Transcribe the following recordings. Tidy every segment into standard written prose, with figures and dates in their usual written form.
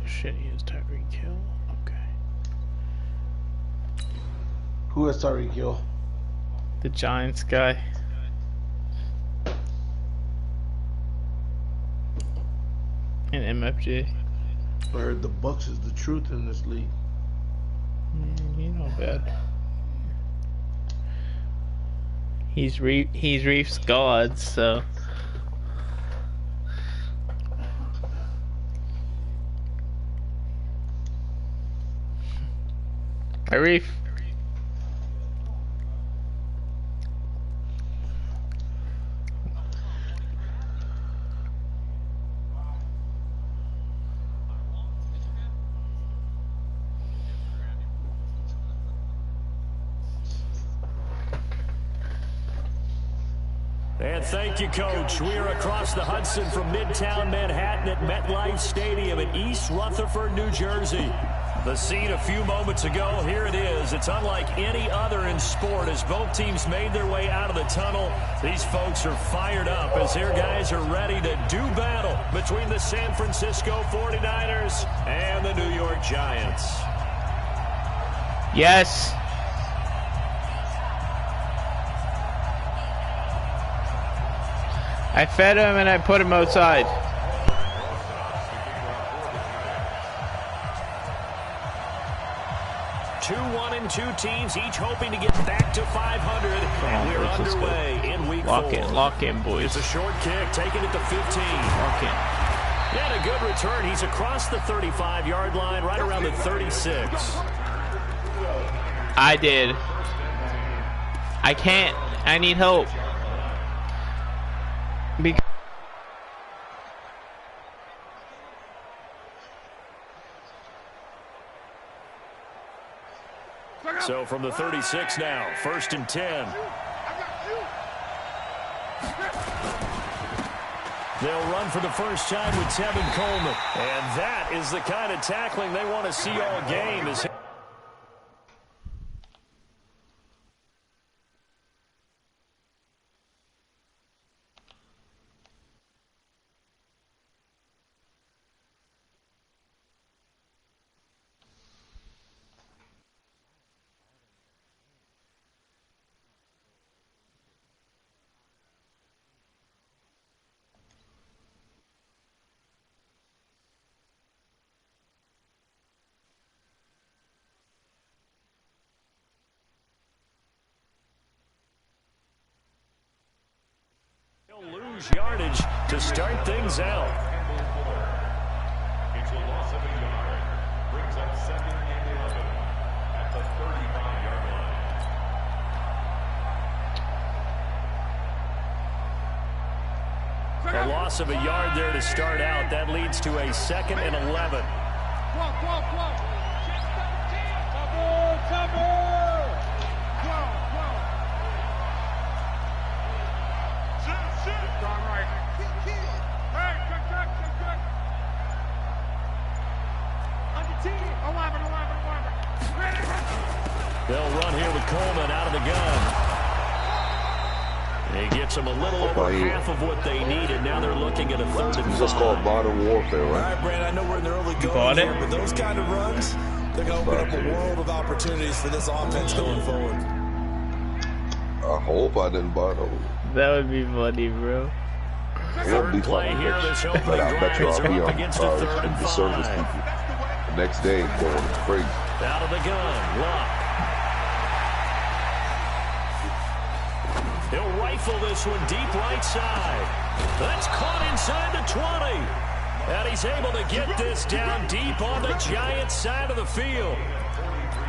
shit, he has Tyreek Hill. Okay. Who has Tyreek Hill? The Giants guy. And MFJ. I heard the Bucks is the truth in this league. You know bad. He's Reef's god, so. Hi, Reef. And thank you, Coach. We are across the Hudson from Midtown Manhattan at MetLife Stadium in East Rutherford, New Jersey. The scene a few moments ago, here it is. It's unlike any other in sport as both teams made their way out of the tunnel. These folks are fired up as their guys are ready to do battle between the San Francisco 49ers and the New York Giants. Yes. I fed him and I put him outside. Two 1-2 teams, each hoping to get back to 500. And we're underway in week 4. Lock in, boys. It's a short kick, taking it to 15. Lock in. He had a good return. He's across the 35-yard line, right around the 36. I did. I can't. I need help. So from the 36 now, 1st and 10. They'll run for the first time with Tevin Coleman. And that is the kind of tackling they want to see all game. Lose yardage to start things out. It's a loss of a yard. Brings up 2nd and 11 at the 35-yard line. A loss of a yard there to start out. That leads to a 2nd and 11. They'll run here with Coleman out of the gun. He gets them a little over half of what they needed. Now they're looking at a 3rd and 5. That's called modern warfare, right? All right, Brandon, I know we're in the early going here, but those kind of runs, they're going to open up a world of opportunities for this offense going forward. I hope I didn't buy those. That would be funny, bro. Third play here, this opening drive is up against a 3rd and 5. The next day, going crazy. Out of the gun, Luck. He'll rifle this one deep right side. That's caught inside the 20. And he's able to get this down deep on the Giants side of the field.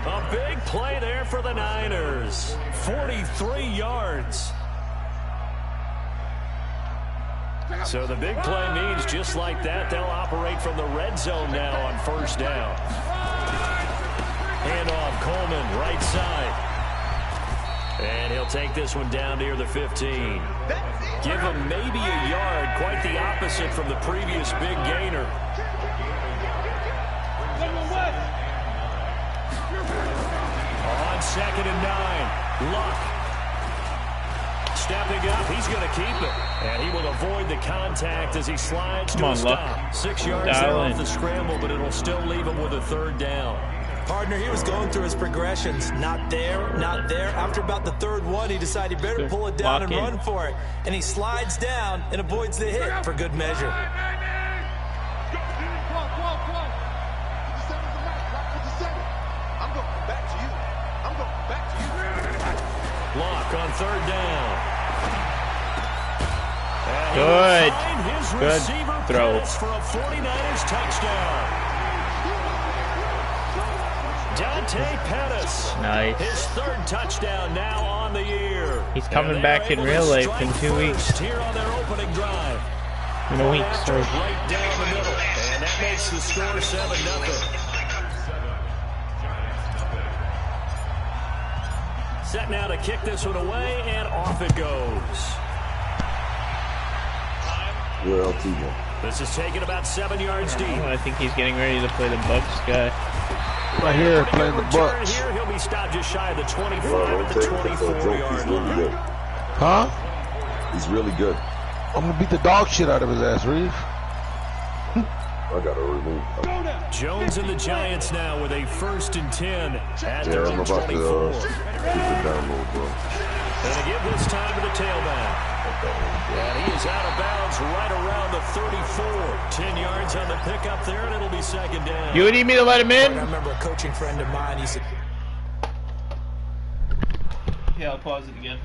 A big play there for the Niners. 43 yards. So the big play means just like that, they'll operate from the red zone now on 1st down. Handoff, Coleman, right side. And he'll take this one down near the 15. Give him maybe a yard, quite the opposite from the previous big gainer. On 2nd and 9, Luck. stepping up. He's going to keep it. And he will avoid the contact as he slides to a stop. 6 yards there off the scramble, but it'll still leave him with a third down. Partner, he was going through his progressions. Not there, not there. After about the third one, he decided he better pull it down and run for it. And he slides down and avoids the hit for good measure. Lock on third down. Good. Good throw. For a 49ers touchdown. Dante Pettis. Nice. His third touchdown now on the year. He's coming back in real life in 2 weeks. Here on their opening drive. In a week, sorry. Right down the middle. And that makes the score 7-0. Set now to kick this one away, and off it goes. Well, T-Bone. This is taken about 7 yards deep. I think he's getting ready to play the Bucks guy. Right here, playing the Bucks. Here, he'll be stopped just shy of the 25 at the 24-yard line. Really huh? He's really good. I'm gonna beat the dog shit out of his ass, Reeve. I gotta remove. Jones and the Giants now with a 1st and 10 at their I'm own about 24. to keep it down low, bro. And they give this time to the tailback. And he is out of bounds right around the 34. 10 yards on the pickup there, and it'll be 2nd down. You need me to let him in? I remember a coaching friend of mine, he said... Yeah, I'll pause it again.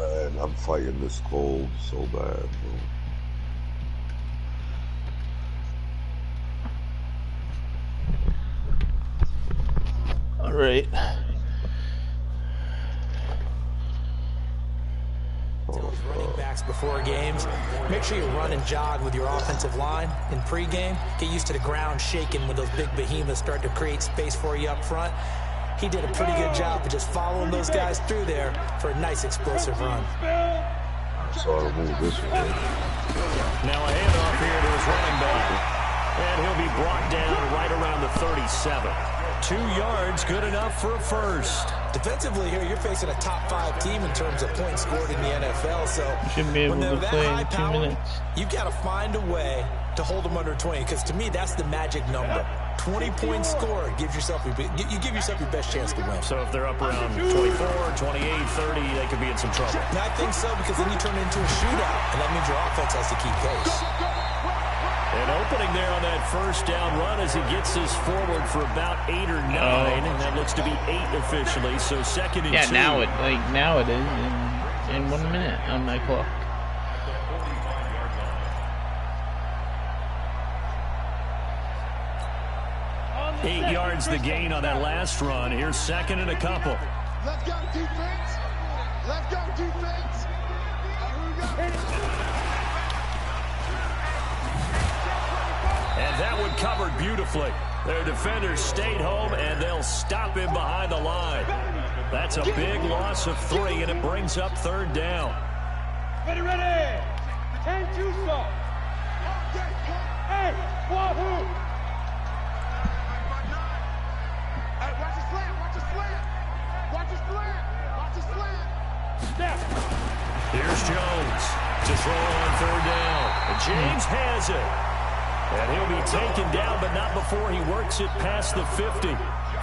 And I'm fighting this cold so bad, bro. All right. Running backs before games. Make sure you run and jog with your offensive line in pregame. Get used to the ground shaking when those big behemoths start to create space for you up front. He did a pretty good job of just following those guys through there for a nice explosive run. So I'll move this way. Now a handoff here to his running back. And he'll be brought down right around the 37. 2 yards, good enough for a first. Defensively here, you're facing a top 5 team in terms of points scored in the NFL. So Should be able to play in 2 minutes. You got to find a way to hold them under 20, because to me that's the magic number. 20 points scored gives yourself you give yourself your best chance to win. So if they're up around 24, 28, 30, they could be in some trouble. And I think so, because then you turn it into a shootout, and that means your offense has to keep pace. An opening there on that 1st down run as he gets us forward for about 8 or 9, and that looks to be 8 officially. So 2nd and 2. Yeah, now it is in 1 minute on my clock. Eight yards the gain on that last run. Here's 2nd and a couple. Let's go defense. Let's go defense. And that one covered beautifully. Their defenders stayed home, and they'll stop him behind the line. That's a big loss of 3, and it brings up 3rd down. Ready, ready. 10-2 stop. Hey, wahoo. Hey, watch the slant, watch the slant. Watch the slant, watch the slant. Step. Here's Jones to throw on 3rd down. And James has it. And he'll be taken down, but not before he works it past the 50.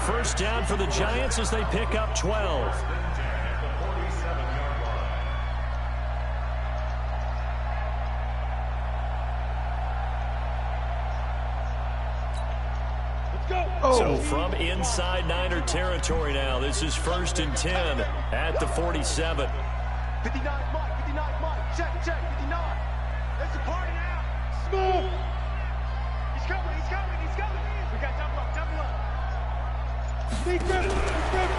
1st down for the Giants as they pick up 12. So from inside Niner territory now, this is 1st and 10 at the 47. 59 Mike, 59 Mike. Check, 59. It's a party now. Smooth. He's coming. We got double up.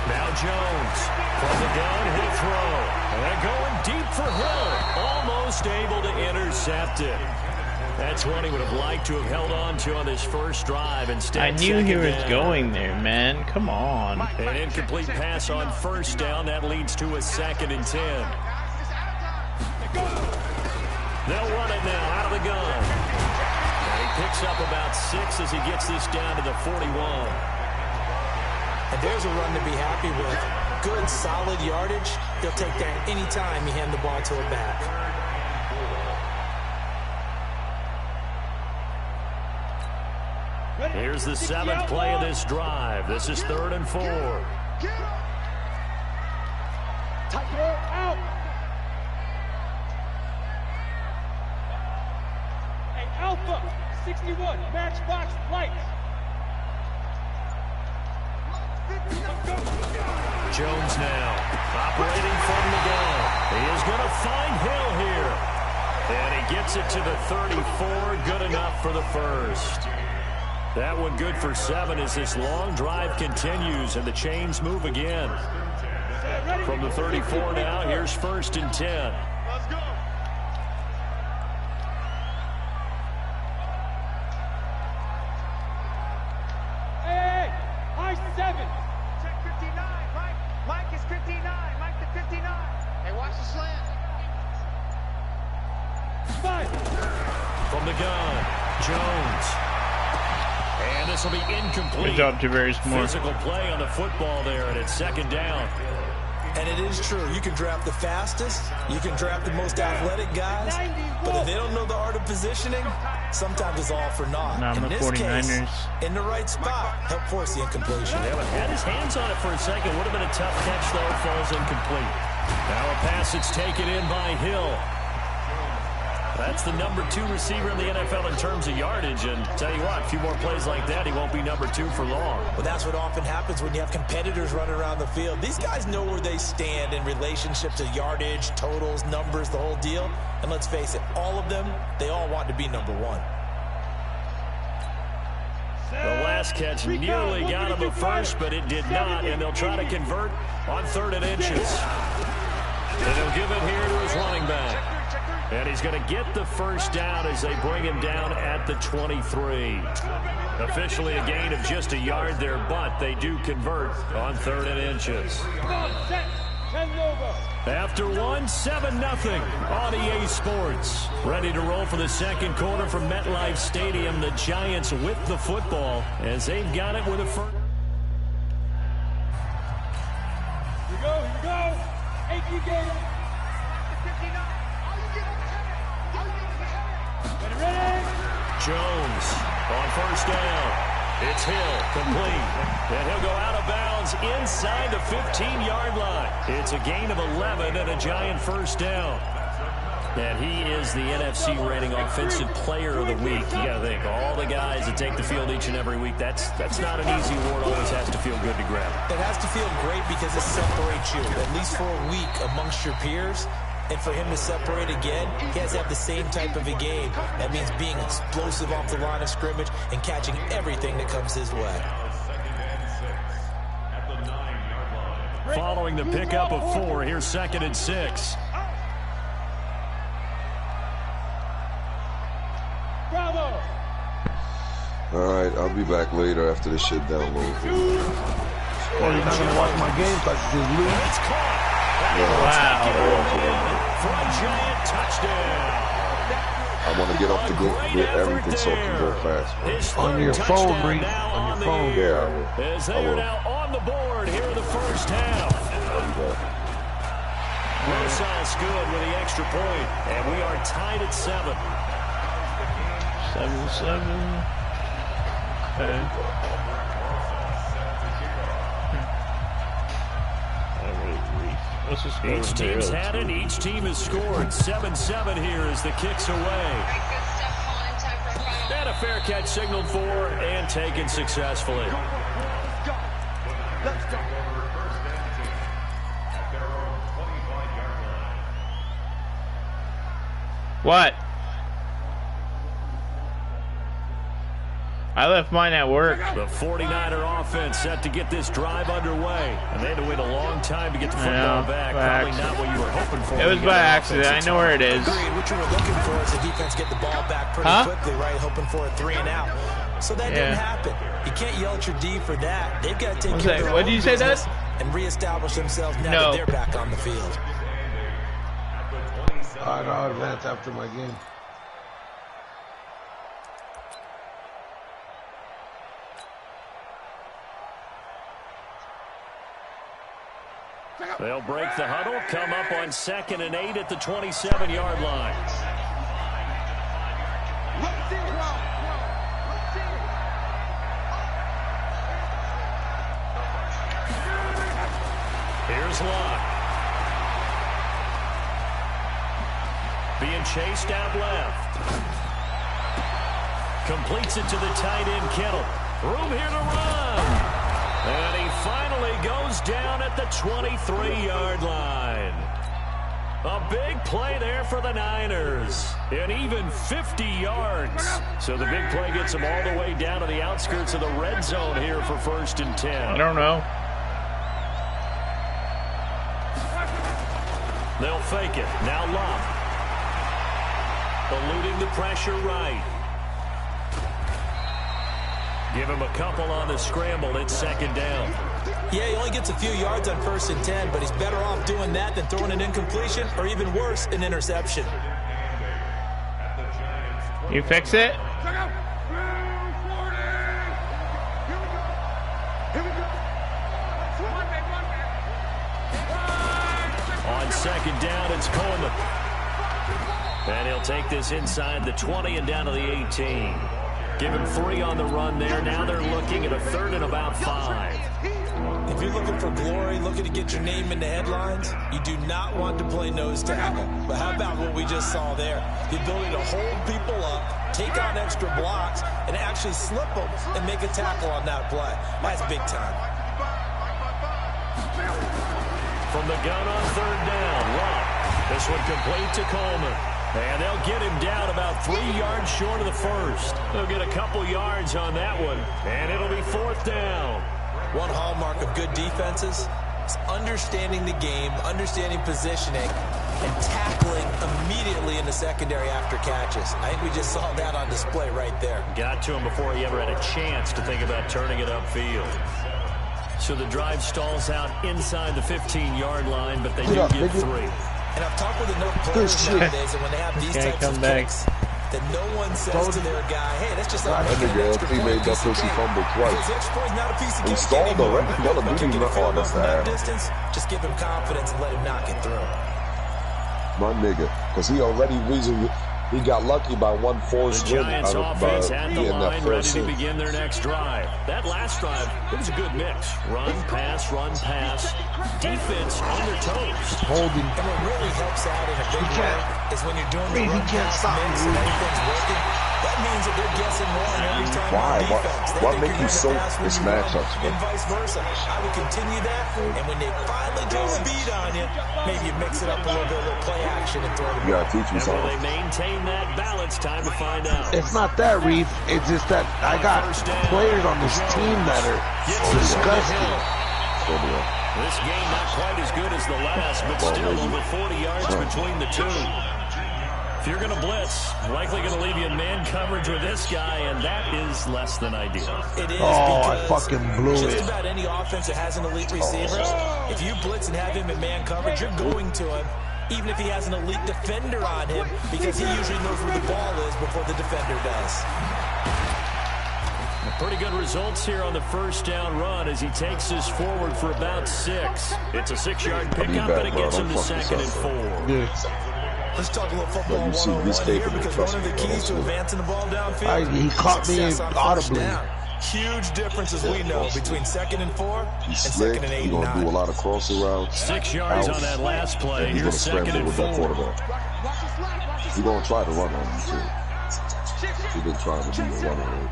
Now Jones from the downhill throw. And going deep for Hill. Almost able to intercept it. That's one he would have liked to have held on to on this first drive. Instead, I knew he was going there, man. Come on. An incomplete pass on first down. That leads to a 2nd and 10. They'll run it now out of the gun. And he picks up about 6 as he gets this down to the 41. And there's a run to be happy with. Good, solid yardage. He'll take that anytime you hand the ball to a back. Here's the 7th play of this drive. This is 3rd and 4. Tight roll out. Hey, Alpha, 61, matchbox lights. Jones now operating from the gun. He is going to find Hill here. And he gets it to the 34. Good enough for the first. That one good for 7 as this long drive continues and the chains move again. From the 34 now, here's 1st and 10. Let's go. Hey, high 7. Check 59, Mike. Mike is 59. Mike the 59. Hey, watch the slant. 5. From the gun, Jones. And this will be incomplete. Good job, Javarius Moore. Physical play on the football there, and it's 2nd down. And it is true. You can draft the fastest. You can draft the most athletic guys. But if they don't know the art of positioning, sometimes it's all for naught. Now, in the this 49ers. case, in the right spot, help force the incompletion. Yeah, but had his hands on it for a second. Would have been a tough catch, though. Falls incomplete. Now a pass that's taken in by Hill. That's the number 2 receiver in the NFL in terms of yardage. And tell you what, a few more plays like that, he won't be number 2 for long. Well, that's what often happens when you have competitors running around the field. These guys know where they stand in relationship to yardage, totals, numbers, the whole deal. And let's face it, all of them, they all want to be number 1. The last catch nearly got him a first, but it did not. And they'll try to convert on 3rd and inches. And they'll give it here to his running back. And he's going to get the first down as they bring him down at the 23. Officially a gain of just a yard there, but they do convert on 3rd and inches. After one, 7-0 on EA Sports. Ready to roll for the 2nd quarter from MetLife Stadium. The Giants with the football as they've got it with a first. Here we go, here we go. AP game. Jones on first down. It's Hill, complete. And he'll go out of bounds inside the 15-yard line. It's a gain of 11 and a Giant first down. And he is the NFC rating offensive player of the week. You got to think, all the guys that take the field each and every week, that's not an easy award. Always has to feel good to grab. It has to feel great because it separates you, at least for a week, amongst your peers. And for him to separate again, he has to have the same type of a game. That means being explosive off the line of scrimmage and catching everything that comes his way. Following the pickup of 4, here's 2nd and 6. Bravo. All right, I'll be back later after this shit downloads. Oh, you're not gonna watch my game, so I should just lose. It's caught. Wow. For a Giant touchdown. I want to get off the go, get everything so I can go fast. On your phone, Reed. On your phone. Yeah, As they I are will. now on the board here in the first half. I'll be back. Rosas good with the extra point, and we are tied at 7. 7-7. Okay. What's the score? Each team's had it. Each team has scored. 7-7 here as the kick's away. And a fair catch signaled for and taken successfully. What? I left mine at work. The 49er offense set to get this drive underway. And they had to wait a long time to get the football back. Probably not what you were hoping for. It was by accident. I know where it is. Agreed. What you were looking for is the defense get the ball back pretty quickly, right? Hoping for a 3 and out. So that didn't happen. You can't yell at your D for that. They've got to take care of their own business and reestablish themselves now that they're back on the field. All right, I'll advance after my game. They'll break the huddle, come up on 2nd and 8 at the 27-yard line. Here's Locke. Being chased out left. Completes it to the tight end, Kittle. Room here to run. And he finally goes down at the 23-yard line. A big play there for the Niners. And even 50 yards. So the big play gets them all the way down to the outskirts of the red zone here for 1st and 10. I don't know. They'll fake it. Now Locke. Eluding the pressure right. Give him a couple on the scramble. It's 2nd down. Yeah, he only gets a few yards on 1st and 10, but he's better off doing that than throwing an incompletion or even worse, an interception. You fix it? On 2nd down, it's Coleman. And he'll take this inside the 20 and down to the 18. Give him 3 on the run there. Now they're looking at a 3rd and about 5. If you're looking for glory, looking to get your name in the headlines, you do not want to play nose tackle. But how about what we just saw there? The ability to hold people up, take on extra blocks, and actually slip them and make a tackle on that play. That's big time. From the gun on 3rd down, Locke. This one complete to Coleman. And they'll get him down about 3 yards short of the 1st. They'll get a couple yards on that one. And it'll be 4th down. One hallmark of good defenses is understanding the game, understanding positioning, and tackling immediately in the secondary after catches. I think we just saw that on display right there. Got to him before he ever had a chance to think about turning it upfield. So the drive stalls out inside the 15-yard line, but they do get 3. And I've talked with enough players nowadays, and when they have these types of kicks, that no one says to their guy, hey, that's just like making an extra point piece of game. Because extra point is not a piece of cake anymore. Kick it further from that distance, just give him confidence and let him knock it through. My nigga, because he got lucky by one forced win Giants offense at the line, ready to scene. begin their next drive. That last drive, it was a good mix. Run, pass, defense on their toes. Holding. And what really helps out in a big way is when you're doing the run pass mix and everything's working, that means that they're guessing more every time on defense. What make you so this matchup? And vice versa. I would continue that, and when they finally do a beat on you, maybe you mix it up a little bit, a little play action and throw it. You gotta teach me And will something. they maintain that balance? Time to find out. It's not that, Reef. It's just that I got players on this team that are disgusting. This game not quite as good as the last, but still over 40 yards between the two. If you're going to blitz, likely going to leave you in man coverage with this guy, and that is less than ideal. It is I because fucking blew just it. about any offense that has an elite receiver, if you blitz and have him in man coverage, you're going to him, even if he has an elite defender on him, because he usually knows where the ball is before the defender does. Pretty good results here on the 1st down run as he takes this forward for about 6. It's a 6-yard pickup, and it gets him to 2nd and 4. Let's talk a little football 101 here, because one of the keys to advancing the ball downfield He caught me audibly. Huge difference, as we know, between 2nd and 4 and He's slick. 2nd and 8 He's and going to 9. do a lot of crossing routes. 6 yards on that last play. And he's going Here's to 2nd scramble and with 4. that quarterback. He's going to try to run on him, too. He's been trying to be a runner.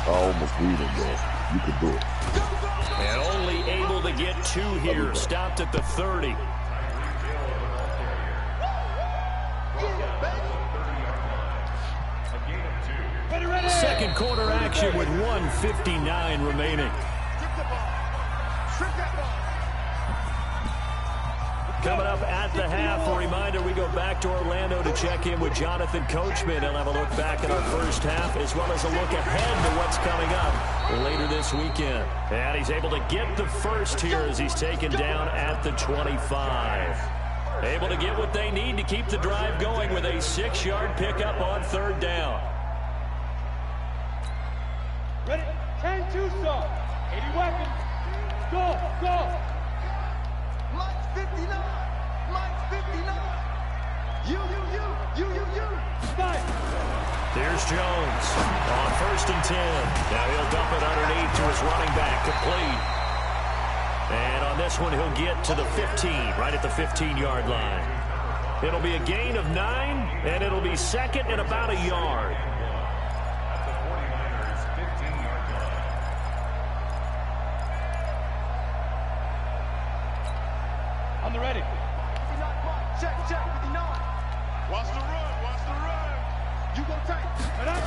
I almost beat him, though. You could do it. And only able to get 2 here. Stopped at the 30. Second quarter action with 1:59 remaining. Coming up at the half, a reminder, we go back to Orlando to check in with Jonathan Coachman. He'll have a look back at our first half as well as a look ahead to what's coming up later this weekend. And he's able to get the first here as he's taken down at the 25. Able to get what they need to keep the drive going with a 6-yard pickup on third down. Ready? 10-2 start. 80 weapons. Go, go. Mike's 59. Mike's 59. You. Fight. There's Jones on 1st and 10. Now he'll dump it underneath to his running back, complete. And on this one, he'll get to the 15, right at the 15-yard line. It'll be a gain of 9, and it'll be second and about a yard. On the ready. 59 Mike. Check, 59. Watch the run. You go tight. Right up.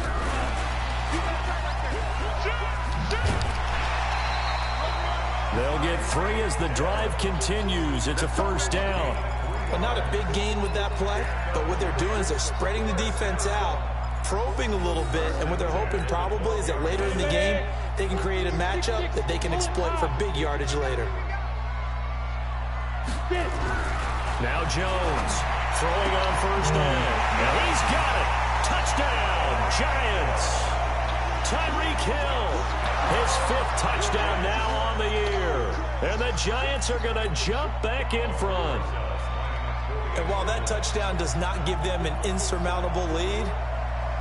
You go tight right there. They'll get 3 as the drive continues. It's a first down. But not a big gain with that play, but what they're doing is they're spreading the defense out, probing a little bit, and what they're hoping probably is that later in the game, they can create a matchup that they can exploit for big yardage later. Now Jones throwing on first down. Now he's got it. Touchdown, Giants. Tyreek Hill, his 5th touchdown now on the year. And the Giants are going to jump back in front. And while that touchdown does not give them an insurmountable lead,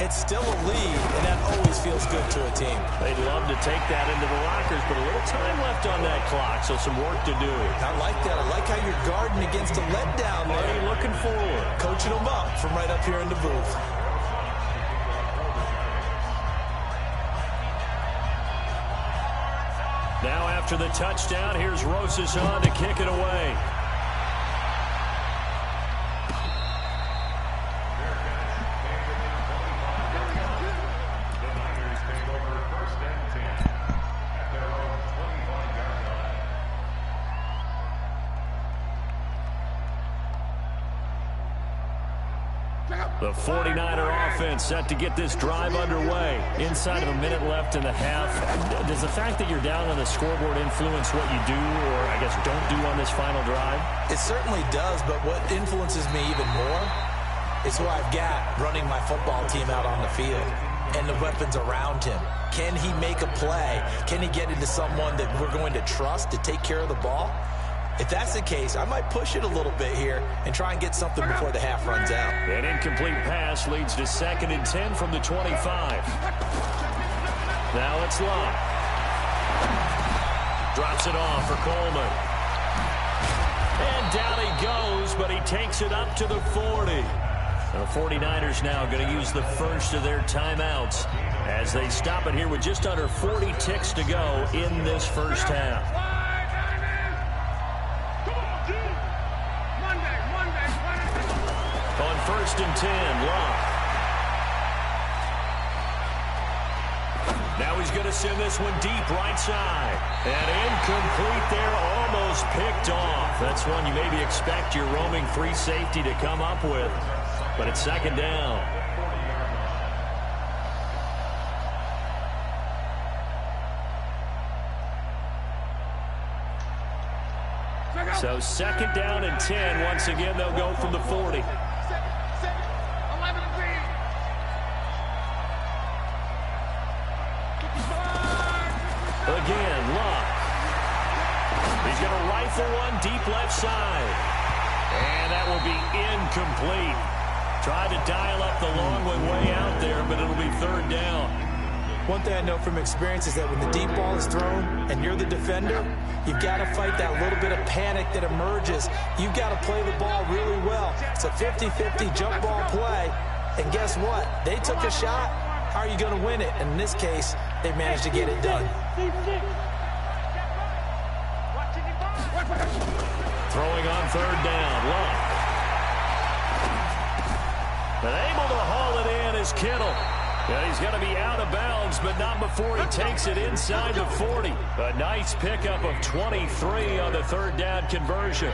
it's still a lead, and that always feels good to a team. They'd love to take that into the lockers, but a little time left on that clock, so some work to do. I like that. I like how you're guarding against a letdown there. Buddy looking forward. Coaching them up from right up here in the booth. Now after the touchdown, here's Rosas on to kick it away. The 49er offense set to get this drive underway. Inside of a minute left in the half. Does the fact that you're down on the scoreboard influence what you do, or I guess don't do on this final drive? It certainly does, but what influences me even more is who I've got running my football team out on the field and the weapons around him. Can he make a play? Can he get into someone that we're going to trust to take care of the ball? If that's the case, I might push it a little bit here and try and get something before the half runs out. An incomplete pass leads to 2nd and 10 from the 25. Now it's Locke. Drops it off for Coleman. And down he goes, but he takes it up to the 40. The 49ers now going to use the first of their timeouts as they stop it here with just under 40 ticks to go in this first half. On 1st and 10, Locke. Now he's going to send this one deep right side. And incomplete there, almost picked off. That's one you maybe expect your roaming free safety to come up with. But it's 2nd down. So 2nd down and 10. Once again, they'll go from the 40. Again, Locke. He's going to rifle one deep left side. And that will be incomplete. Tried to dial up the long way out there, but it'll be 3rd down. One thing I know from experience is that when the deep ball is thrown and you're the defender, you've got to fight that little bit of panic that emerges. You've got to play the ball really well. It's a 50-50 jump ball play. And guess what? They took a shot. How are you going to win it? And in this case, they managed to get it done. Throwing on 3rd down, Locke. But able to haul it in is Kittle. Yeah, he's going to be out of bounds, but not before he takes it inside the 40. A nice pickup of 23 on the third down conversion.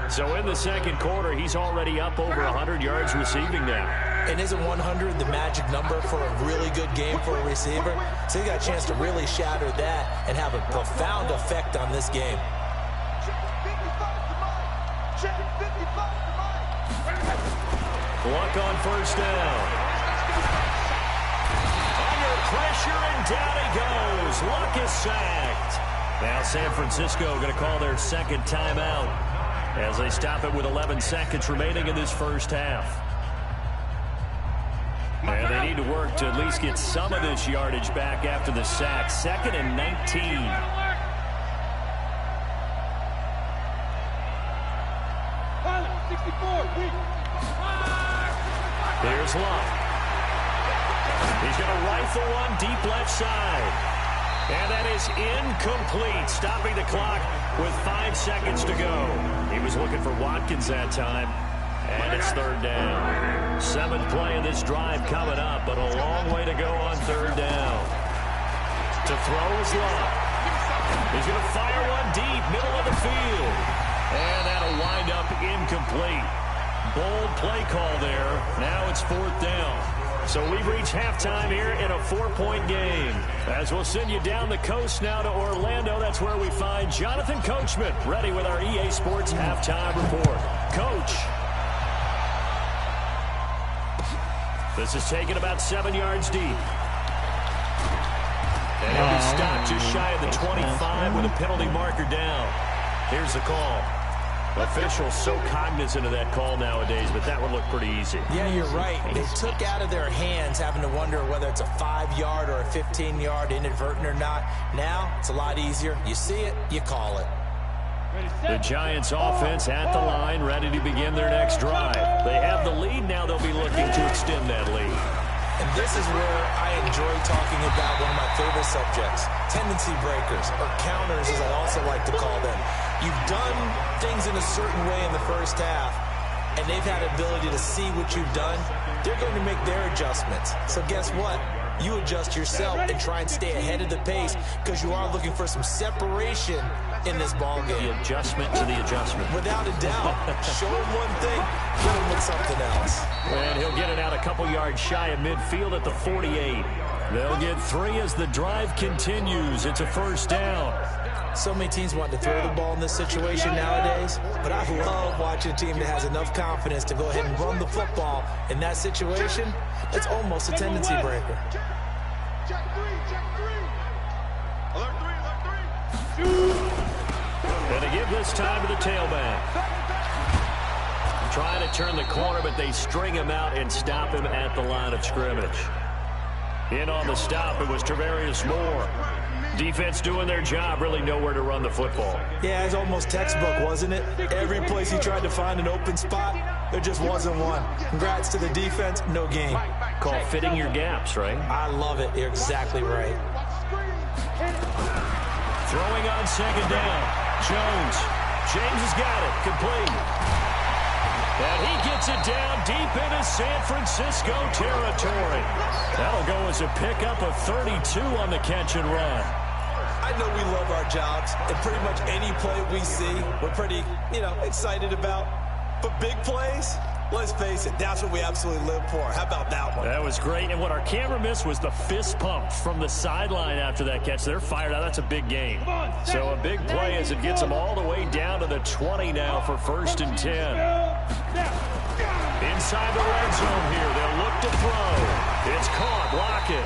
So in the second quarter, he's already up over 100 yards receiving now. And isn't 100 the magic number for a really good game for a receiver? So he got a chance to really shatter that and have a profound effect on this game. Luck on first down. Under pressure, and down he goes. Luck is sacked. Now San Francisco going to call their second timeout as they stop it with 11 seconds remaining in this first half. And they need to work to at least get some of this yardage back after the sack. 2nd and 19. Here's Luck. He's going to rifle one deep left side. And that is incomplete, stopping the clock with 5 seconds to go. He was looking for Watkins that time. And it's third down. 7th play of this drive coming up, but a long way to go on third down. To throw is Luck. He's going to fire one deep, middle of the field. And that'll wind up incomplete. Bold play call there. Now it's 4th down. So we've reached halftime here in a 4-point game. As we'll send you down the coast now to Orlando, that's where we find Jonathan Coachman, ready with our EA Sports halftime report. Coach. This is taken about 7 yards deep. And he'll be stopped just shy of the 25 with a penalty marker down. Here's the call. Officials so cognizant of that call nowadays, but that would look pretty easy. Yeah, you're right. They took out of their hands having to wonder whether it's a 5-yard or a 15-yard inadvertent or not. Now, it's a lot easier. You see it, you call it. The Giants offense at the line, ready to begin their next drive. They have the lead. Now they'll be looking to extend that lead. And this is where I enjoy talking about one of my favorite subjects, tendency breakers, or counters as I also like to call them. You've done things in a certain way in the first half, and they've had ability to see what you've done. They're going to make their adjustments. So guess what? You adjust yourself and try and stay ahead of the pace because you are looking for some separation in this ball game. The adjustment to the adjustment. Without a doubt. Show him one thing, hit him with something else. And he'll get it out a couple yards shy of midfield at the 48. They'll get 3 as the drive continues. It's a first down. So many teams want to throw the ball in this situation nowadays, but I love watching a team that has enough confidence to go ahead and run the football in that situation. It's almost a tendency breaker. Check 3, check 3. Alert 3, alert 3. And to give this time to the tailback. Trying to turn the corner, but they string him out and stop him at the line of scrimmage. In on the stop, it was Travarius Moore. Defense doing their job, really nowhere to run the football. Yeah, it's almost textbook, wasn't it? Every place he tried to find an open spot, there just wasn't one. Congrats to the defense, no gain. Called fitting your gaps, right? I love it. You're exactly right. Throwing on second down. Jones. James has got it. Complete. And he gets it down deep into San Francisco territory. That'll go as a pickup of 32 on the catch and run. I know we love our jobs, and pretty much any play we see, we're pretty, excited about. But big plays, let's face it, that's what we absolutely live for. How about that one? That was great, and what our camera missed was the fist pump from the sideline after that catch. They're fired out. That's a big game. So a big play as it gets them all the way down to the 20 now for 1st and 10. Inside the red zone here, they'll look to throw. It's caught, Lockett.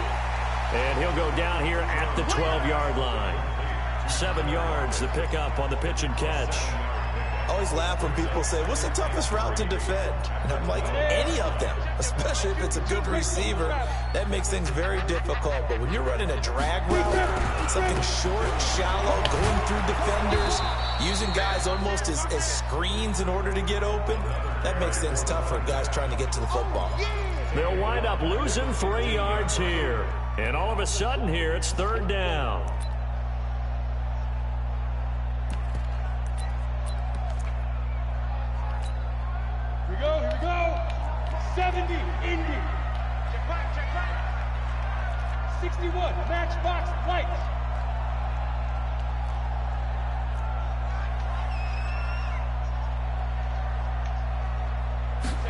And he'll go down here at the 12-yard line. 7 yards, the pickup on the pitch and catch. I always laugh when people say, what's the toughest route to defend? And I'm like, any of them, especially if it's a good receiver. That makes things very difficult. But when you're running a drag route, something short, shallow, going through defenders, using guys almost as screens in order to get open, that makes things tough for guys trying to get to the football. They'll wind up losing 3 yards here. And all of a sudden here, it's 3rd down. Here we go. 70, Indy. Check right, check right. 61, Matchbox Lights.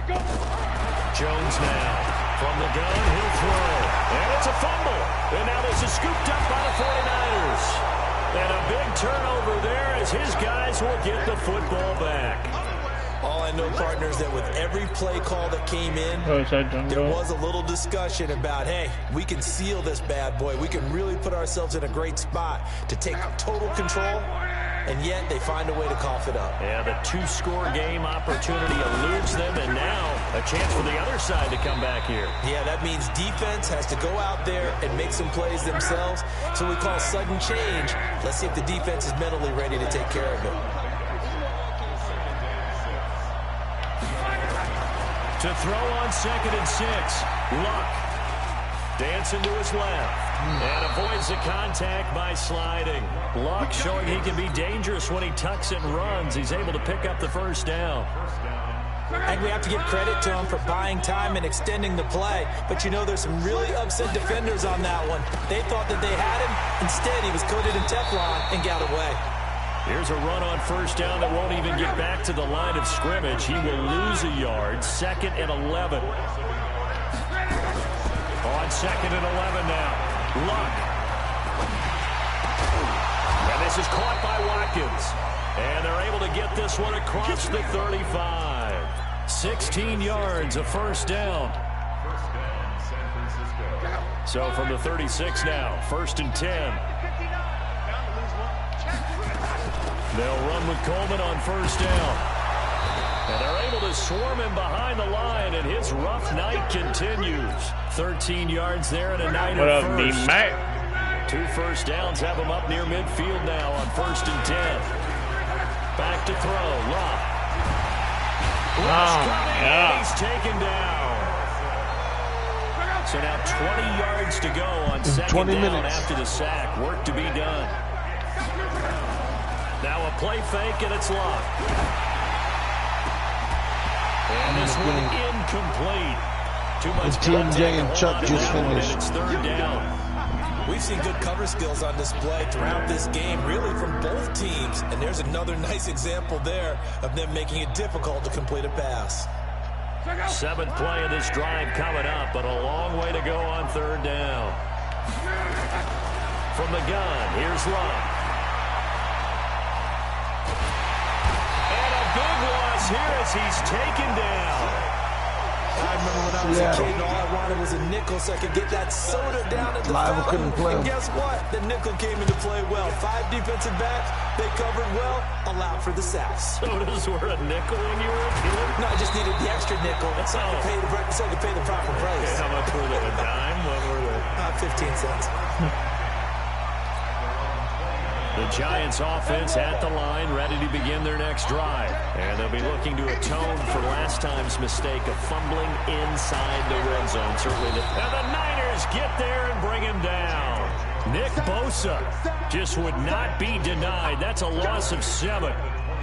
Go. Jones now from the gun, he'll throw. And it's a fumble. And now this is scooped up by the 49ers. And a big turnover there as his guys will get the football back. All I know, partners, that with every play call that came in, there was a little discussion about, hey, we can seal this bad boy. We can really put ourselves in a great spot to take total control. And yet they find a way to cough it up. Yeah, the two-score game opportunity eludes them, and now a chance for the other side to come back here. Yeah, that means defense has to go out there and make some plays themselves. So we call sudden change. Let's see if the defense is mentally ready to take care of it. To throw on 2nd and 6, Luck dancing to his left. And avoids the contact by sliding. Luck showing he can be dangerous when he tucks it and runs. He's able to pick up the first down. I think we have to give credit to him for buying time and extending the play. But, you know, there's some really upset defenders on that one. They thought that they had him. Instead, he was coated in Teflon and got away. Here's a run on first down that won't even get back to the line of scrimmage. He will lose a yard. 2nd and 11. On 2nd and 11 now. Luck. And this is caught by Watkins. And they're able to get this one across the 35. 16 yards, a first down. San Francisco. So from the 36 now, 1st and 10. They'll run with Coleman on first down. And they're able to swarm him behind the line, and his rough night continues. 13 yards there and a Niner first. What up, 2 first downs have him up near midfield now on 1st and 10. Back to throw. Luck. yeah. He's taken down. So now 20 yards to go on 2nd down after the sack. Work to be done. Now a play fake, and it's Luck. And this one incomplete. Too much TMJ and Chuck just finished. It's 3rd down. We've seen good cover skills on display throughout this game, really from both teams. And there's another nice example there of them making it difficult to complete a pass. 7th play of this drive coming up, but a long way to go on 3rd down. From the gun, here's Luck. And a big loss here as he's taken down. I remember when I was a kid and all I wanted was a nickel so I could get that soda down at the fountain. And guess what? The nickel came into play well. 5 defensive backs, they covered well, allowed for the sacks. Sodas were a nickel when you were a kid? No, I just needed the extra nickel so I could pay the proper price. Okay, how much were they? A dime? What were they? 15 cents. The Giants offense at the line, ready to begin their next drive. And they'll be looking to atone for last time's mistake of fumbling inside the red zone. Certainly. And the Niners get there and bring him down. Nick Bosa just would not be denied. That's a loss of 7.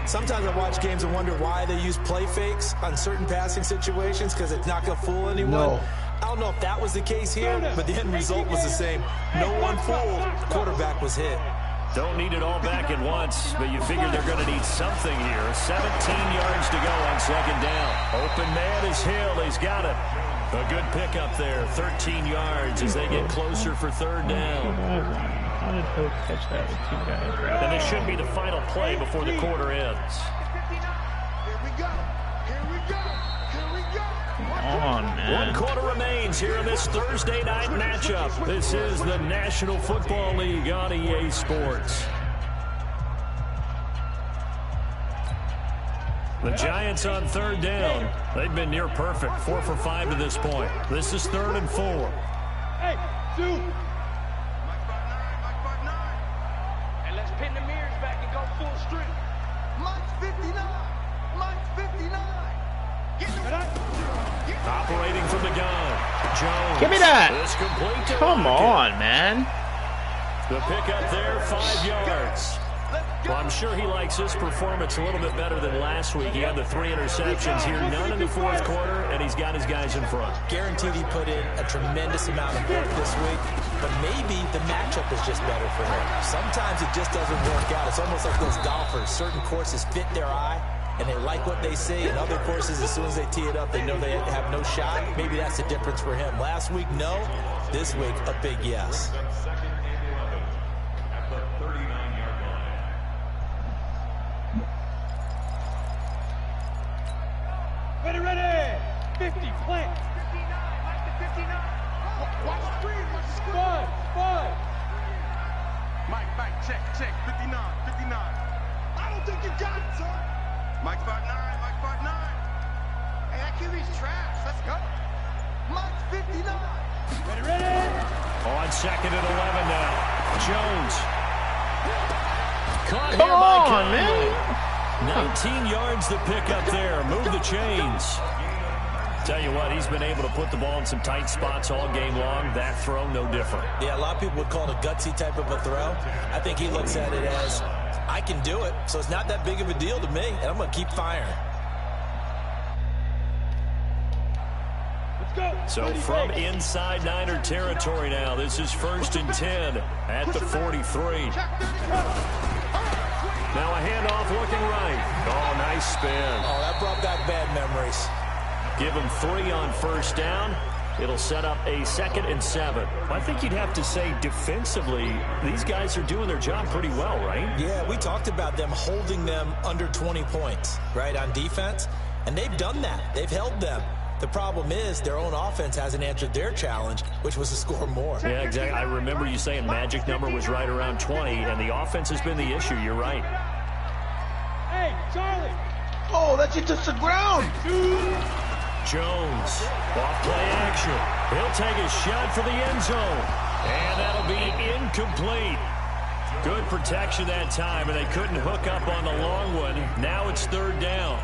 Sometimes I watch games and wonder why they use play fakes on certain passing situations because it's not going to fool anyone. No. I don't know if that was the case here, but the end result was the same. No one fooled. Quarterback was hit. Don't need it all back at once, but you figure they're going to need something here. 17 yards to go on 2nd down. Open man is Hill. He's got it. A good pickup there. 13 yards as they get closer for 3rd down. How did Hill catch that with 2 guys? And this should be the final play before the quarter ends. Here we go. Here we go. Here we go. Come on, man. 1 quarter remains here in this Thursday night matchup. This is the National Football League on EA Sports. The Giants on 3rd down. They've been near perfect. 4 for 5 to this point. This is 3rd and 4. Hey, dude. And let's pin the mirrors back and go full strength. Mike's 59. Mike's 59. Operating from the gun. Jones. Give me that. This complete to Come Rocket. on, man. The pickup there, 5 yards. Well, I'm sure he likes this performance a little bit better than last week. He had the 3 interceptions here, none in the fourth quarter, and he's got his guys in front. Guaranteed he put in a tremendous amount of work this week, but maybe the matchup is just better for him. Sometimes it just doesn't work out. It's almost like those golfers. Certain courses fit their eye, and they like what they see. And other courses, as soon as they tee it up, they know they have no shot. Maybe that's the difference for him. Last week, no. This week, a big yes. Ready. 50, plant. 59, Mike to 59. Watch the screen, watch the screen. 5. Mike, check, 59. I don't think you got it, sir. Mike's 5'9", Hey, that QB's trash. Let's go. Mike's 59. Ready. On second and 11 now. Jones. Caught Come here by on, Conley. man. 19 yards to pick up there. Move the chains. Tell you what, he's been able to put the ball in some tight spots all game long. That throw, no different. Yeah, a lot of people would call it a gutsy type of a throw. I think he looks at it as, I can do it, so it's not that big of a deal to me, and I'm going to keep firing. Let's go. So from inside Niner territory now, this is 1st and 10 at the 43. Now a handoff looking right. Oh, nice spin. Oh, that brought back bad memories. Give him 3 on 1st down. It'll set up a 2nd and 7. I think you'd have to say defensively, these guys are doing their job pretty well, right? Yeah, we talked about them holding them under 20 points, right, on defense. And they've done that. They've held them. The problem is their own offense hasn't answered their challenge, which was to score more. Yeah, exactly. I remember you saying magic number was right around 20, and the offense has been the issue. You're right. Hey, Charlie. Oh, that shit touched the ground. Jones, off play action. He'll take a shot for the end zone. And that'll be incomplete. Good protection that time, and they couldn't hook up on the long one. Now it's 3rd down.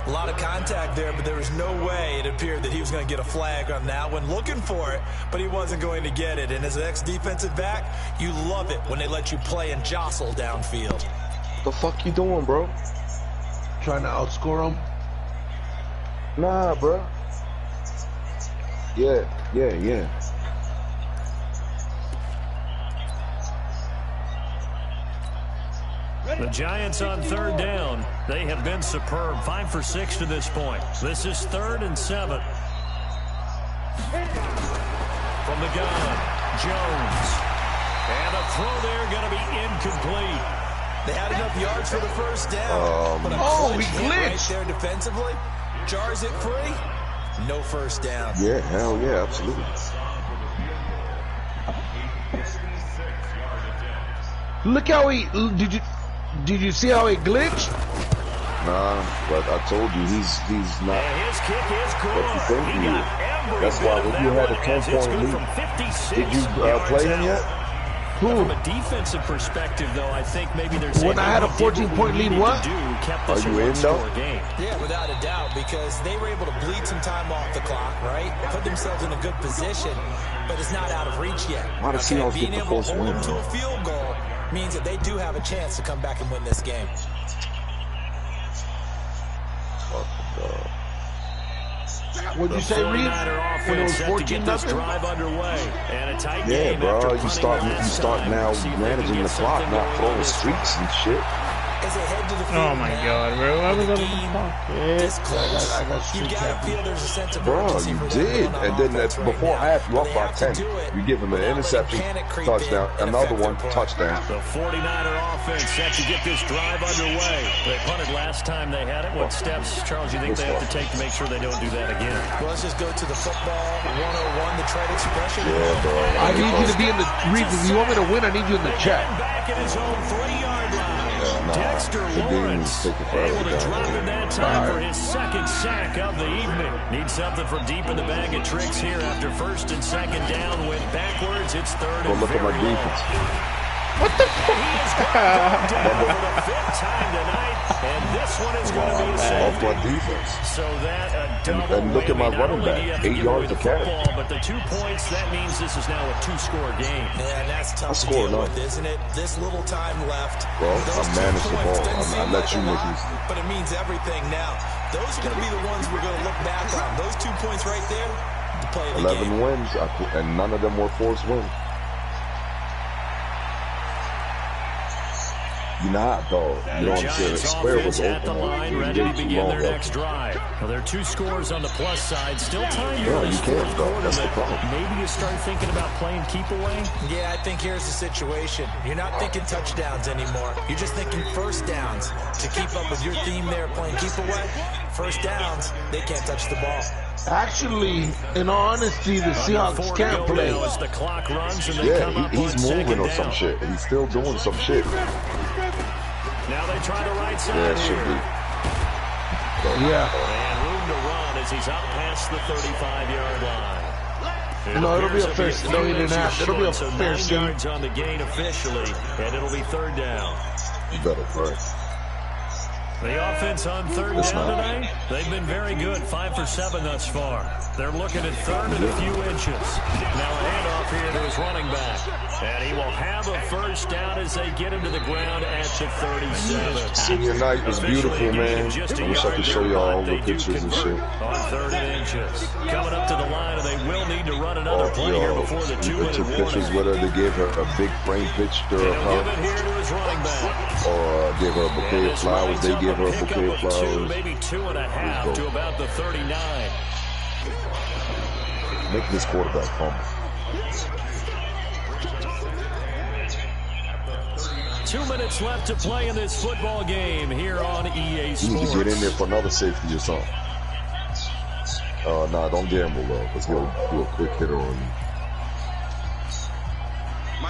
A lot of contact there, but there was no way it appeared that he was going to get a flag on that one. Looking for it, but he wasn't going to get it. And as an ex-defensive back, you love it when they let you play and jostle downfield. The fuck you doing, bro? Trying to outscore him. Nah, bro. Yeah. The Giants on 3rd down. They have been superb. 5 for 6 to this point. This is 3rd and 7. From the gun, Jones. And a throw there going to be incomplete. They had enough yards for the 1st down. But we glitched right glitched. there defensively. Jars it free. No 1st down. Yeah, hell yeah, absolutely. Look how he did you see how he glitched? Nah, but I told you he's not And his kick is good. what you think He he got is. every That's bit why of when that you had a one, as it's 10-point good lead. from 56 Did you yards play him out. yet? From a defensive perspective, though, I think maybe they're saying When I had a we did 14-point we lead, needed what? to do, kept this Are a you in, one-score though? game. Yeah, without a doubt, because they were able to bleed some time off the clock, right? Put themselves in a good position, but it's not out of reach yet. Why the Seahawks Being get the able to first hold win? them to a field goal means that they do have a chance to come back and win this game. What'd you say, Reed? 49er When it was offense set to 14 get this nothing? drive underway. And a tight Yeah, game bro. after You punting start last time. now See if they can managing get the clock, something not going on throwing this streaks and shit. As they head to the field Oh my now, God, bro. Why with was the that game the this close, I got you streak gotta happy. feel there's a sense of Bro, urgency you for them did. going on And then offense right before now. half, you But up they by have to 10. do it You give him an without letting interception, panic creep touchdown, in and another affect one, their play. touchdown. The 49er offense set to get this drive underway. They punted last time they had it. What steps, Charles, you think they have to take to make sure they don't do that again? Well, let's just go to the football 101, the trade expression. Yeah, bro. I need you to be in the Reed. If you want me to win, I need you in the check. Back at his own 3-yard line. Nah, Dexter the Lawrence Demons take it forever able to down drop there. in that time for his 2nd sack of the evening. Needs something from deep in the bag of tricks here after 1st and 2nd down. Went backwards. It's 3rd Go and look at my very long. defense. What the fuck? He is going down for the 5th time tonight, and this one is going to be a Off safety. my defense. So that a double And look at my whammy. Not running only do back, you have to 8 give yards away the to carry. football, but the 2 points, that means this is now a 2-score game. Yeah, and that's tough to scored deal none. with, isn't it? This little time left. Well, Those I 2 managed the points ball. doesn't I seem let like you a make lot, these. but it means everything now. Those are going to be the ones we're going to look back on. Those 2 points right there, the play of the 11 game. wins, and none of them were forced wins. You're not, dog. You know what I'm saying? Giants Square was offense at the open. line, ready to begin their next drive. Well, there are 2 scores on the plus side. Still time here Yeah, in you this can't, 4th though. quarter. That's the that problem. Maybe you start thinking about playing keep away. Yeah, I think here's the situation. You're not thinking touchdowns anymore. You're just thinking first downs. To keep up with your theme there, playing keep away, first downs, they can't touch the ball. Actually, in all honesty, the Seahawks can't play. As the clock runs and they come Yeah, up he's on moving or 2nd some down. shit. He's still doing some shit. Now they try the right side Yeah, it should here. be. Yeah. And room to run as he's up past the 35-yard line. No, it'll be a appears fair. to No, he few didn't have. inches It'll be a short, so fair 9 shake. yards on the gain officially, and it'll be 3rd down. You better pray. The offense on 3rd It's down not. tonight, they've been very good, 5 for 7 thus far. They're looking at 3rd and a few inches. Now a handoff here to his running back. And he will have a first down as they get him to the ground at the 37. Senior night was beautiful, man. I wish I could show y'all all the pictures and shit. On 3rd and inches. Coming up to the line, and they will need to run another play here before the they 2-minute took pictures warning. with her. They gave her a big frame picture They'll of give it her. here to his running back. Or gave her a bouquet of flowers. They gave her a bouquet of flowers. Maybe 2.5 to about the 39. Make this quarterback fumble. 2 minutes left to play in this football game here on EA You need to Sports. get in there for another safety or something. Nah, don't gamble though, because he'll do a quick hitter on you.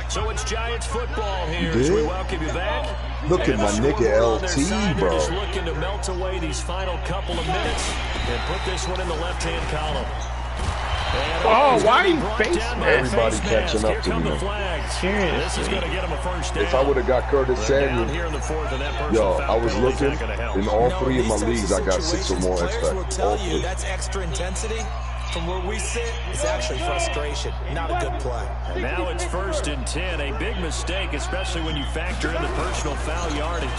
So it's Giants football here You as we did? welcome you back. Look at And the my nigga scoreboard on their LT, side, they're bro. just looking to melt away these final couple of minutes and put this one in the left-hand column. And Oh, he's why gonna be are you brought face down by a Everybody face catching mask. up Here to come me, the man. flags. Seriously. This is going to get him a first down. If I would have got Curtis They're down Samuel, here in the 4th, and that personal yo, foul I was penalty's looking not gonna help. in all No, 3 of my these leagues. types I of got 6 or situations, more X players will factors. tell All you 3. that's extra intensity. From where we sit, it's actually frustration. Not a good play. And now it's 1st and 10. A big mistake, especially when you factor in the personal foul yardage.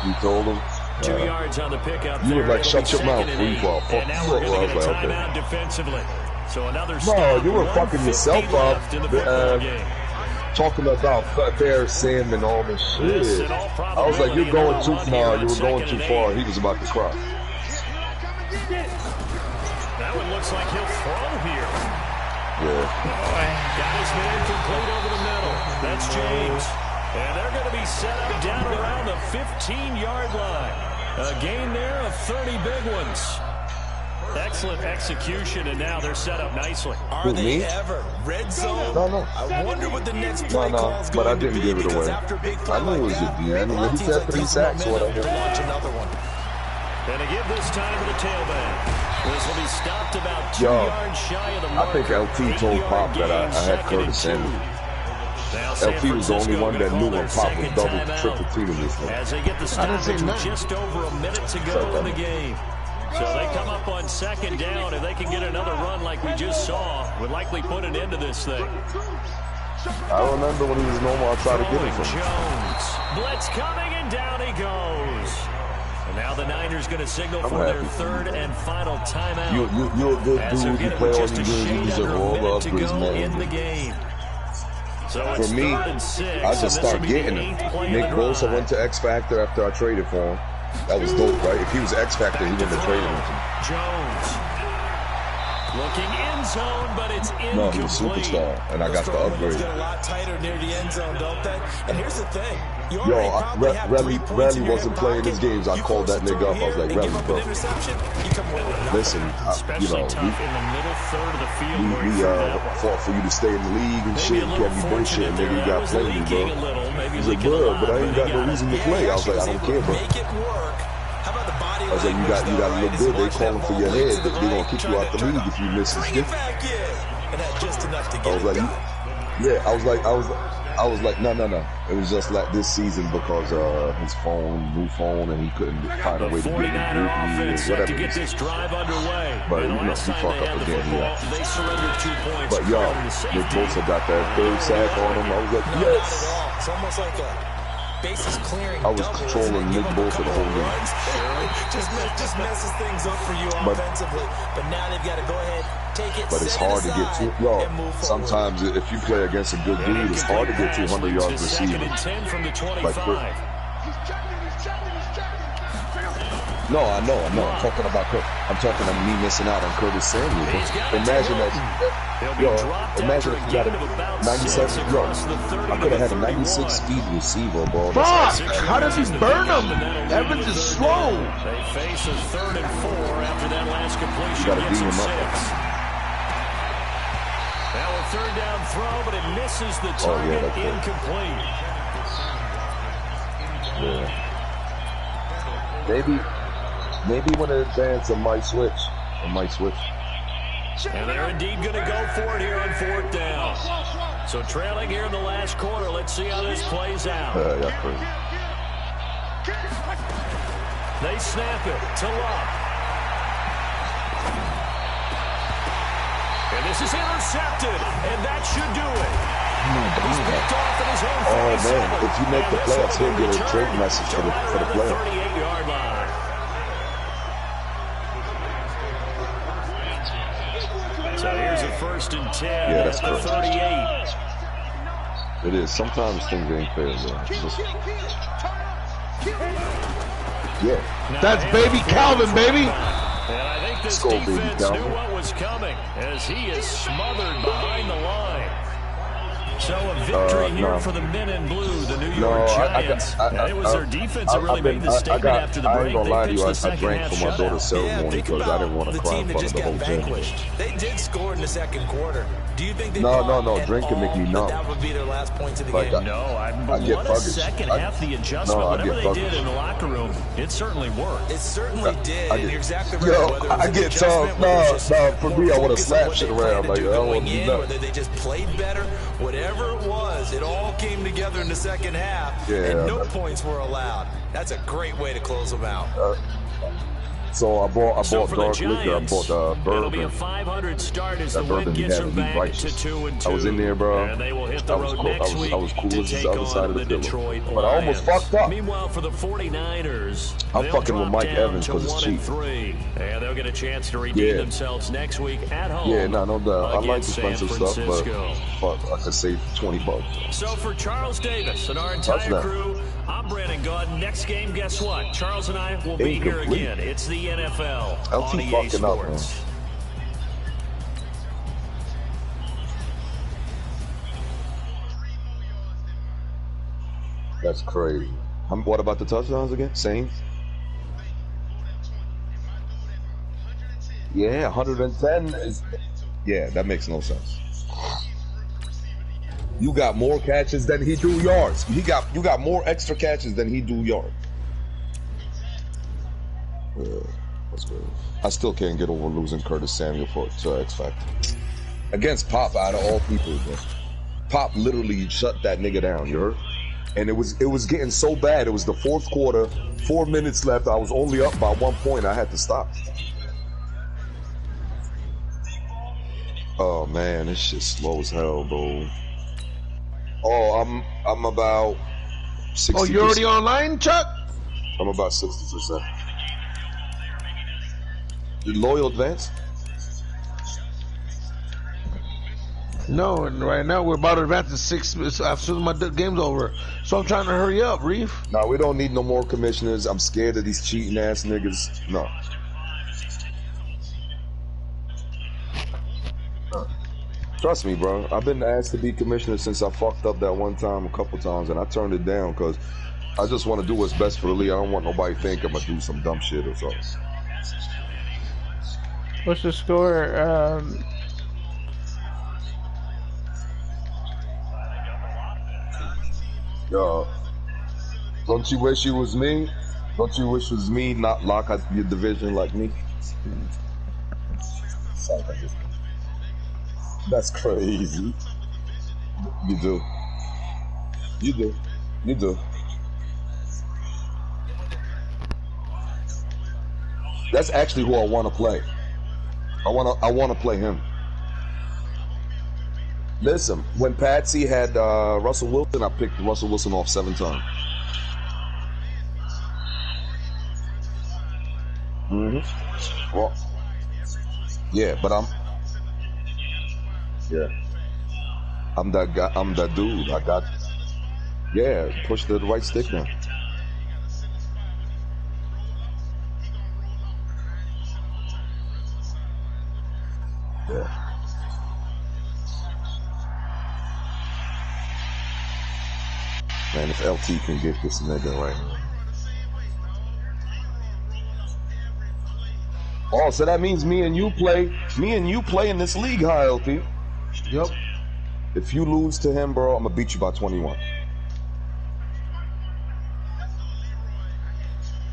You told him. 2 yards on the pickup. You there. were like, It'll shut be your mouth, 2nd and free 8. ball. Fuck And now you. we're going I to was get a like, okay. timeout defensively. So another No, stop. you were fucking 1:50 yourself up. left in the football game. Talking about Bear Sam and all this This, shit. in all I was like, you're going too probability, far. another You were going run too here on far. 2nd and He was about to cry. That one looks like he'll throw here. Yeah. Got his man complete over the middle. That's James. And they're going to be set up down around the 15-yard line. A gain there of 30 big ones. Excellent execution, and now they're set up nicely. Are Who, they me? ever? Red zone? No. I wonder what the next play No, call's but I going to didn't be, give it because away. after a big play I knew like it was that, at the end. a lot of He teams said like 3 this sacks or momentum whatever. to launch another one. And to give this time to the tailback. This will be stopped about 2 Yo, yards shy of the I marker. think LT told 8-yard Pop that I gain, had 2nd Curtis and 2. Samuel. Now San LT was the only Francisco one that gonna knew call when their Pop was second double, timeout triple teaming this thing. as they get the I didn't say stoppage with nothing. just over a minute to go in the game. So they come up on 2nd down. If they can get another run like we just saw, would likely put an end to this thing. I remember when he was normal, I tried to get him Throwing from. Jones. Blitz coming, and down he goes. And now the Niners going to signal I'm for their happy. 3rd and final timeout. You're a good As they're dude. You getting play all just your a games. You shade deserve under a all the minute to upgrades, go in the man. game. So For it's me, 3rd and 6. I just and this will start be the getting him. 8th play of Nick the Bosa drive. went to X Factor after I traded for him. That was dope, right? If he was X Factor, he wouldn't have traded him to me. Jones. Looking in zone, but it's incomplete. No, he was a superstar, and I got the Those upgrade. get a lot tighter near the end zone, don't they? And here's the thing. You Yo, already probably have 3 points Relly in your wasn't hip playing pocket. his games. I You called force that a nigga throw up. I was here like, and give Relly, up bro. an interception, you come away with nothing. Listen, Especially tough in the middle third of the field where he we threw that one. fought for you to stay in the league and Maybe shit. a You little can't be fortunate bullshitting, there. nigga. You That got was playing, leaking bro. a little, maybe He's like, leaking a bro, lot, but I ain't he got no got it. reason to Yeah, play. he I was like, I actually don't was care, able bro. to make it work. How about the body I was like, you language, got to though, look right? good. As They he calling watched for that your ball head. lead to the They gonna right, kick you trying out the to league if you miss this bring game. it back in. And had just enough to get I was it like, done. Yeah, I was like, no. It was just like this season because his new phone, and he couldn't find a way to get in the group offense set whatever. to get this drive underway. But you know, he fuck up again. They surrendered 2 points. But y'all, Nick Bosa got that third sack on him. I was like, yes. It's almost like a bases clearing. I was controlling Nick Bosa the whole game. Just messes things up for you offensively. But now they've got to go ahead, take it. But it's hard to get to. Yo, sometimes if you play against a good dude, it's hard to get 200 yards receiving. Like, no, I know. I'm talking about me missing out on Curtis Samuel. Imagine that. Imagine if you got a 97. I could have had a 96 speed receiver, bro. Fuck! How does he burn him? Evans is slow. They face a 3rd and 4 after that last completion. You gotta beat him up. Now a 3rd down throw, but it misses the target. Incomplete. Yeah. Maybe when it advances, it might switch. And they're indeed going to go for it here on 4th down. So trailing here in the last quarter. Let's see how this plays out. They snap it to Love. And this is intercepted. And that should do it. He's picked off at his own 47. Man, if you make the playoffs, he'll get a trade message for the playoffs. 38-yard line. So here's a 1st and 10 at the 38. It is. Sometimes things ain't fair, bro. Yeah. That's baby Calvin, baby. And I think this defense knew what was coming as he is smothered behind the line. So a victory here for the men in blue, the New York Giants. It was their defense that really made the statement after the break. I ain't gonna lie to you, I second drank half for my daughter's ceremony because I didn't want to cry in front of the whole gym. They did score in the 2nd quarter. Do you think they No, drink can make me numb. That would be their last points of the game. I get what fuggish. A second half, the adjustment, whatever they did in the locker room, it certainly worked. It certainly did. And you're exactly right. Yo, I get tough. For me, I would have slapped shit around. Like, I don't want to do that. Whether they just played better, whatever it was, it all came together in the 2nd half, and no points were allowed. That's a great way to close them out. So I bought dark liquor. I bought bourbon. It'll be a 500 start as that the win bourbon gets had them to be back righteous. to 2-2. I was in there, bro. And they will hit the road I next week was cool to as take the other side on of the the Detroit pillow. But I almost fucked up. Meanwhile, for the 49ers, I'm they'll fucking with drop Mike down Evans to 'cause it's cheap. 1-3. And they'll get a chance to redeem themselves next week at home. Yeah, no doubt. I like expensive stuff, but fuck, I could save $20. So for Charles Davis and our entire crew, I'm Brandon Gaudin. Next game, guess what? Charles and I will be here again. It's the NFL on EA Sports. That's crazy. What about the touchdowns again? Same? Yeah, 110 is... Yeah, that makes no sense. You got more catches than he do yards. You got more extra catches than he do yards. That's good. I still can't get over losing Curtis Samuel to X Factor. Against Pop, out of all people, bro. Pop literally shut that nigga down, you heard? And it was getting so bad. It was the 4th quarter, 4 minutes left. I was only up by 1 point. I had to stop. Oh man, this shit's slow as hell, bro. Oh, I'm about 60%. Oh, you already online, Chuck? I'm about 60%. Loyal advance? No, and right now we're about to advance to 6 as soon as my game's over. So I'm trying to hurry up, Reef. Nah, we don't need no more commissioners. I'm scared of these cheating ass niggas. No. Trust me, bro. I've been asked to be commissioner since I fucked up that one time a couple times, and I turned it down because I just want to do what's best for the league. I don't want nobody to think I'm going to do some dumb shit or something. What's the score? Yo, don't you wish it was me? Don't you wish it was me, not lock out your division like me? That's crazy. You do. You do. You do. That's actually who I want to play. I want to play him. Listen, when Patsy had Russell Wilson, I picked Russell Wilson off 7 times. Well, yeah, but I'm that guy. I'm that dude. I got, push the right stick now. Yeah. Man, if LT can get this nigga right now. Oh, so that means me and you play in this league, huh, LT? Yep. If you lose to him, bro, I'm gonna beat you by 21.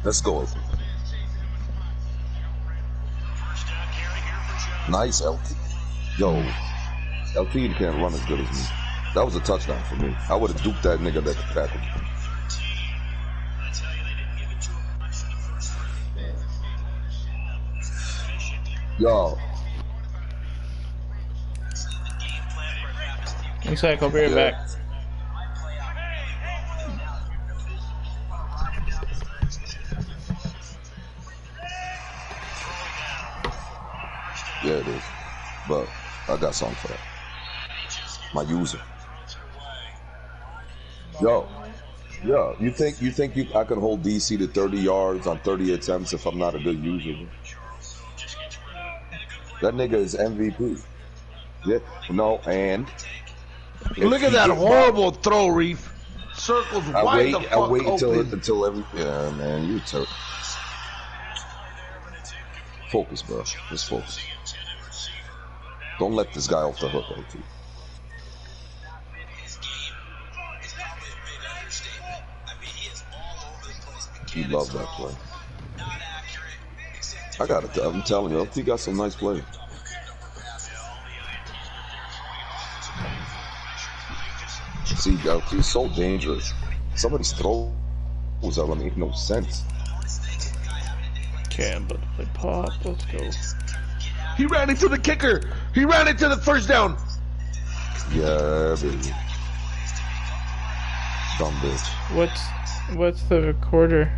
Let's go, LT. Nice, LT. Yo, LT can't run as good as me. That was a touchdown for me. I would have duped that nigga that tackled me. Yo. Looks like I'll be right back. Yeah, it is. But I got something for that. My user. Yo. Yeah, you think I can hold DC to 30 yards on 30 attempts if I'm not a good user? That nigga is MVP. Yeah, no, and look at that horrible throw, Reef. Circles wide the fuck I wait open. until every. Yeah, man, you took. Focus, bro. Just focus. Don't let this guy off the hook, LT. He loves that play. I got it. I'm telling you, LT got some nice plays. See, LT's so dangerous. Somebody's throws that make no sense. Okay, I'm about to play pop. Let's go. He ran into the kicker. He ran into the first down. Yeah, baby. Dumb bitch. What's the quarter?